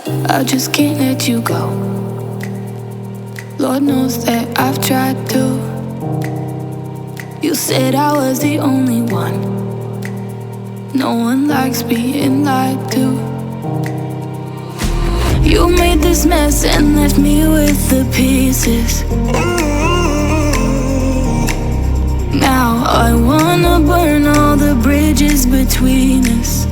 I just can't let you go. Lord knows that I've tried to. You said I was the only one. No one likes being lied to. You made this mess and left me with the pieces. Now I wanna burn all the bridges between us.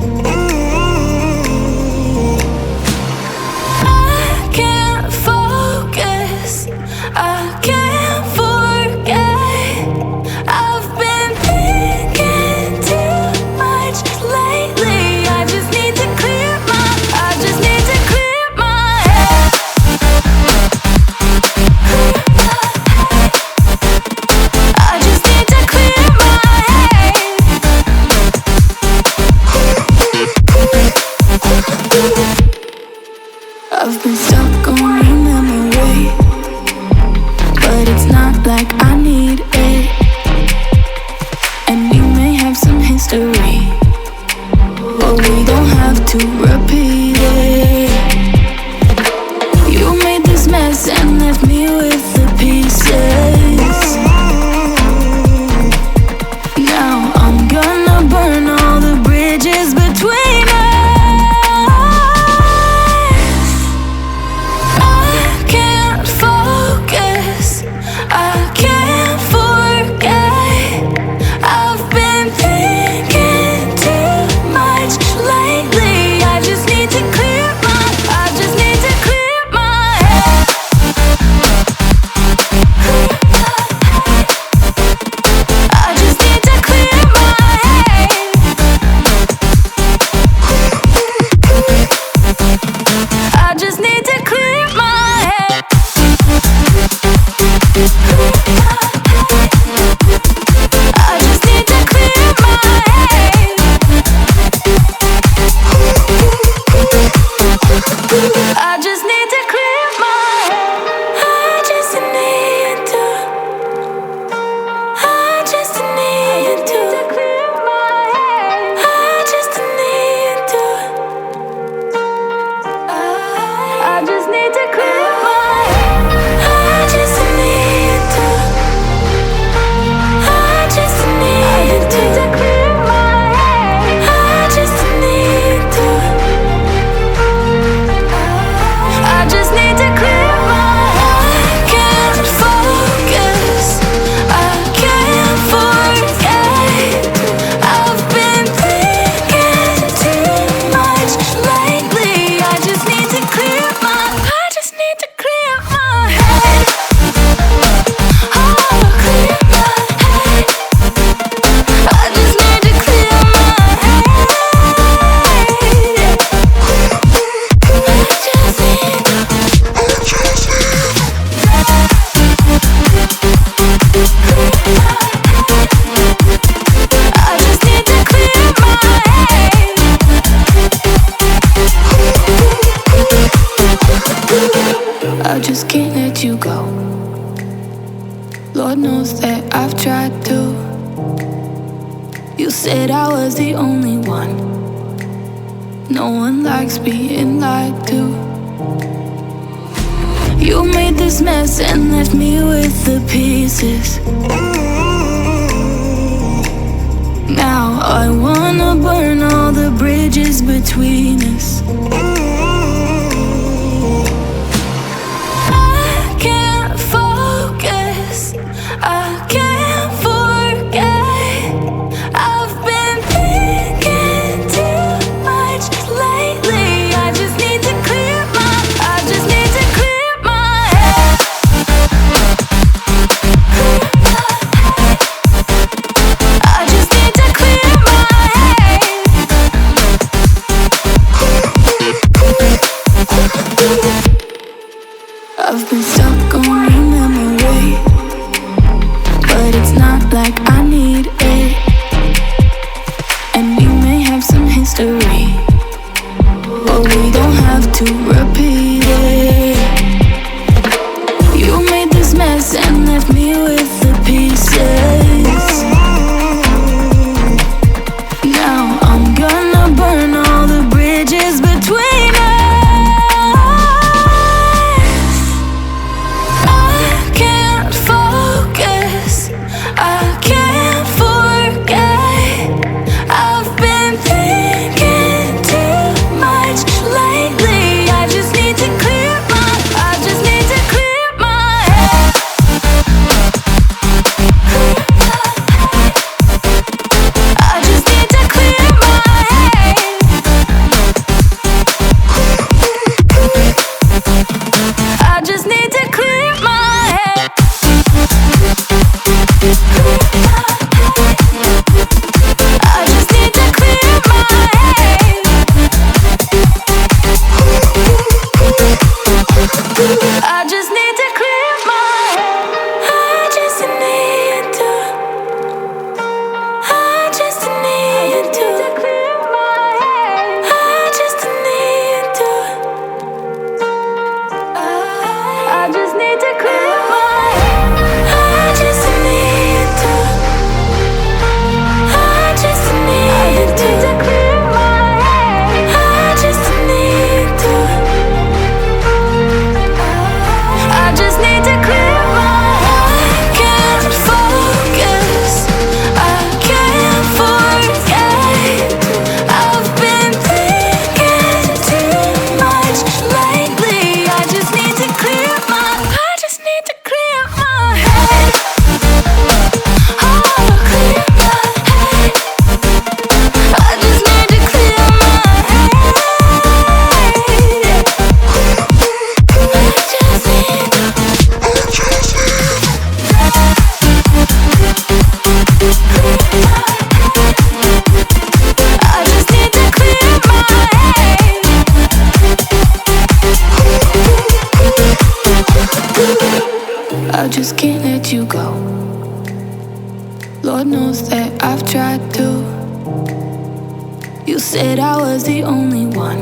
I can't focus, I can't forget. I've been thinking too much lately. I just need to clear my head. I just need to clear my head. I've been stuck on your memory, but it's not like I need it. And we may have some history, but we don't have to repeat it. You made this mess and left me with the pieces. Now I'm gonna burn all the bridges between us. I can't focus, I can't forget. I've been thinking too much lately. I just need to clear my head. I just need to clear my head. I just need to clear my head. I just need to clear my head. I just need to clear my head. I just need to. I just need to clear my head. I just need to. I just need to clear my head. I just need to. I just need to clear my head. I just need to. I just need to clear my head. I can't focus, I can't forget. I've been thinking too much lately. I just need to clear my head. Oh, clear my head. I just need to clear my head. I just need to clear my head. I just can't let you go. Lord knows that I've tried to. You said I was the only one. No one likes being lied to. You made this mess and left me with the pieces. Now I wanna burn all the bridges between us. I can't focus, I can't forget. I've been thinking too much lately. I just need to clear my head. I just need to clear my head. said I was the only one.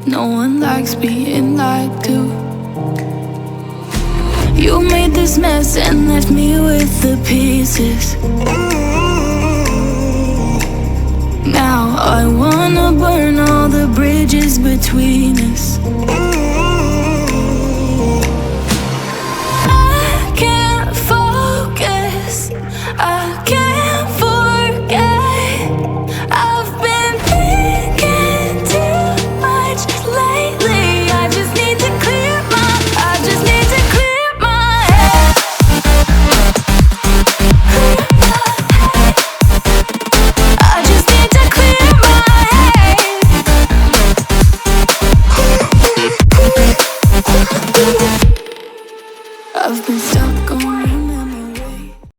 No one likes being lied to. You made this mess and left me with the pieces. Now I wanna burn all the bridges between us. I can't focus, I can't forget. I've been thinking too much lately. I just need to clear my head. I just need to clear my head. I've been stuck on